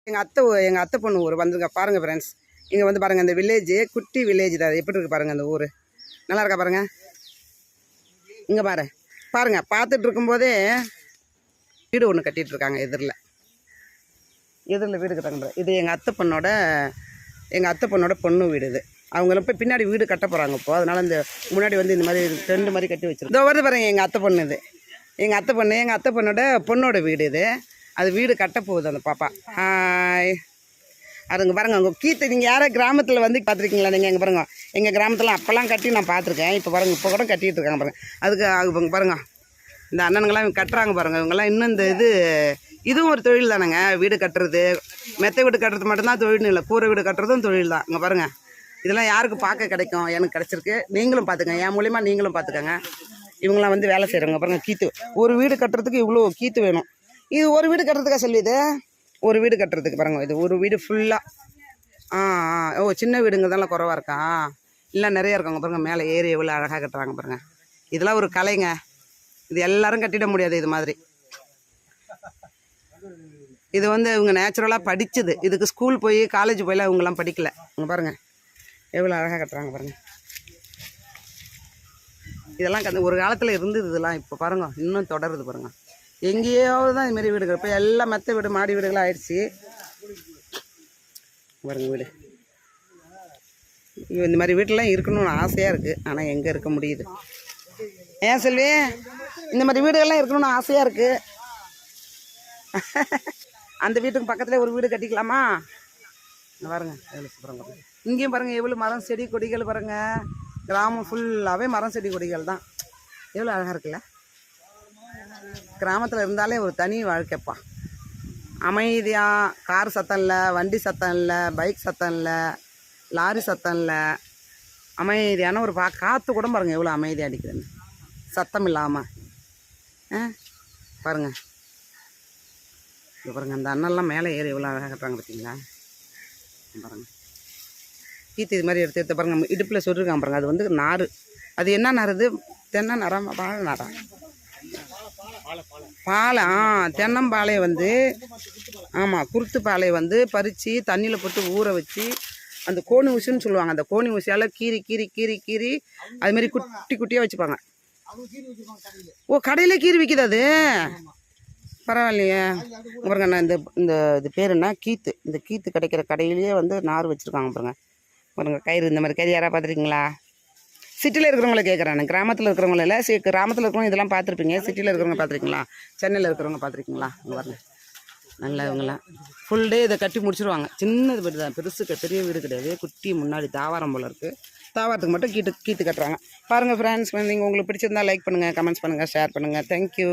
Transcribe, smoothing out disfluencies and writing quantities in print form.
எங்கள் அத்தை பொண்ணு ஊர் வந்துருங்க பாருங்கள் ஃப்ரெண்ட்ஸ். இங்கே வந்து பாருங்கள் இந்த வில்லேஜ் குட்டி வில்லேஜ் தான். எப்படி இருக்குது பாருங்கள் அந்த ஊர். நல்லா இருக்கா பாருங்கள். இங்கே பாருங்கள் பார்த்துட்டு இருக்கும்போதே வீடு ஒன்று கட்டிகிட்டு இருக்காங்க எதிரில் வீடு கட்டாங்க. இது எங்கள் அத்தை பொண்ணோட பொண்ணு வீடு. இது அவங்களும் இப்போ பின்னாடி வீடு கட்ட போகிறாங்க. இப்போ அதனால் இந்த முன்னாடி வந்து இந்த மாதிரி டெண்டு மாதிரி கட்டி வச்சுருக்கோம். இதோ வருது பாருங்கள் எங்கள் அத்தை பொண்ணு. இது எங்கள் அத்தை பொண்ணோட வீடு. இது அது வீடு கட்ட போகுது அந்த பாப்பா. அதுங்க பாருங்கள் உங்கள் கீத்து. நீங்கள் யாராவது கிராமத்தில் வந்து பார்த்துருக்கீங்களா? நீங்கள் எங்கே பாருங்கள் எங்கள் கிராமத்தில் அப்போல்லாம் கட்டி நான் பார்த்துருக்கேன். இப்போ பாருங்கள் இப்போ கூட கட்டிகிட்டு இருக்காங்க பாருங்கள். அதுக்கு பாருங்கள் இந்த அண்ணனுங்களாம் இவங்க கட்டுறாங்க பாருங்கள். இவங்கெல்லாம் இன்னும் இந்த இதுவும் ஒரு தொழில் தானேங்க. வீடு கட்டுறது, மெத்தை வீடு கட்டுறது மட்டும்தான் தொழில்னு இல்லை, கூரை வீடு கட்டுறதும் தொழில் தான். இங்கே பாருங்கள் இதெல்லாம் யாருக்கு பார்க்க கிடைக்கும்? எனக்கு கிடச்சிருக்கு. நீங்களும் பார்த்துக்கங்க, என் மூலிமா நீங்களும் பார்த்துக்கங்க. இவங்களாம் வந்து வேலை செய்கிறவங்க பாருங்கள். கீத்து ஒரு வீடு கட்டுறதுக்கு இவ்வளோ கீத்து வேணும். இது ஒரு வீடு கட்டுறதுக்காக சொல்லிது. ஒரு வீடு கட்டுறதுக்கு பாருங்கள். இது ஒரு வீடு ஃபுல்லாக சின்ன வீடுங்கிறதெல்லாம் குறவாக இருக்கா? இல்லை நிறையா இருக்காங்க பாருங்கள். மேலே ஏறி எவ்வளோ அழகாக கட்டுறாங்க பாருங்கள். இதெல்லாம் ஒரு கலைங்க. இது எல்லோரும் கட்டிட முடியாது இது மாதிரி. இது வந்து இவங்க நேச்சுரலாக படித்தது. இதுக்கு ஸ்கூல் போய் காலேஜ் போயெல்லாம் இவங்கெல்லாம் படிக்கலை. இங்கே பாருங்கள் எவ்வளோ அழகாக கட்டுறாங்க பாருங்கள். இதெல்லாம் ஒரு காலத்தில் இருந்தது. இதெல்லாம் இப்போ பாருங்கள் இன்னும் தொடருது பாருங்கள். எங்கேயாவது தான் இதுமாரி வீடுகள். இப்போ எல்லாம் மெத்த வீடு மாடி வீடுகளாக ஆயிடுச்சு பாருங்க. வீடு இந்த மாதிரி வீட்டிலாம் இருக்கணும்னு ஆசையாக இருக்குது. ஆனால் எங்கே இருக்க முடியுது? ஏன் செல்வி, இந்த மாதிரி வீடுகள்லாம் இருக்கணும்னு ஆசையாக இருக்குது. அந்த வீட்டுக்கு பக்கத்தில் ஒரு வீடு கட்டிக்கலாமா? பாருங்க எவ்வளோ சூப்பராங்க. இங்கேயும் பாருங்கள் எவ்வளோ மரம் செடி கொடிகள் பாருங்கள். கிராமம் ஃபுல்லாகவே மரம் செடி கொடிகள் தான். எவ்வளோ அழகாக இருக்குல்ல. கிராமத்தில் இருந்தாலே ஒரு தனி வாழ்க்கைப்பா. அமைதியாக, கார் சத்தம் இல்லை, வண்டி சத்தம் இல்லை, பைக் சத்தம் இல்லை, லாரி சத்தம் இல்லை. அமைதியான ஒரு காற்று கூட பாருங்கள் எவ்வளோ அமைதியாக அடிக்குதுன்னு, சத்தம் இல்லாமல். பாருங்கள் பாருங்கள் அந்த அண்ணெல்லாம் மேலே ஏறி எவ்வளோ அழகாக கட்டுறாங்க பார்த்தீங்களா? பாருங்கள் கீத்து இது மாதிரி எடுத்து பாருங்கள். இடுப்பில் சொல்லியிருக்காங்க பாருங்கள். அது வந்து நார். அது என்ன நார்? இது தென்னை நாரா வாழை நாரா? பாலை. தென்னம்பாலையை வந்து ஆமாம் குருத்து பாலையை வந்து பறித்து தண்ணியில் போட்டு ஊற வச்சு அந்த கோணி ஊசின்னு சொல்லுவாங்க. அந்த கோணி ஊசியால் கீறி கீறி கீறி கீறி அதுமாரி குட்டி குட்டியாக வச்சுப்பாங்க. கடையிலே கீறி விற்கிது அது. பரவாயில்லையே. பாருங்க நான் இது பேர் என்ன? கீத்து. இந்த கீத்து கிடைக்கிற கடையிலேயே வந்து நார் வச்சுருக்காங்க பாருங்க. பாருங்க கயிறு. இந்த மாதிரி கயிறு யாராவது பார்த்துருக்கீங்களா? சிட்டியில் இருக்கிறவங்கள கேட்குறாங்க. கிராமத்தில் இருக்கிறவங்கள இல்லை. கிராமத்தில் இருக்கிறவங்க இதெல்லாம் பார்த்துருப்பீங்க. சிட்டியில் இருக்கிறவங்க பார்த்துருக்கீங்களா? சென்னையில் இருக்கிறவங்க பார்த்துருக்கீங்களா? இங்கே பாருங்க நல்லா இவங்களாம் ஃபுல் டே இதை கட்டி முடிச்சுருவாங்க. சின்னது வீடு தான், பெரிய வீடு கிடையாது. குட்டி முன்னாடி தாவாரம் போல் இருக்குது. தாவாரத்துக்கு மட்டும் கீத்து கட்டுறாங்க பாருங்கள் ஃப்ரெண்ட்ஸ். நீங்கள் உங்களுக்கு பிடிச்சிருந்தா லைக் பண்ணுங்கள், கமெண்ட்ஸ் பண்ணுங்கள், ஷேர் பண்ணுங்கள். தேங்க்யூ.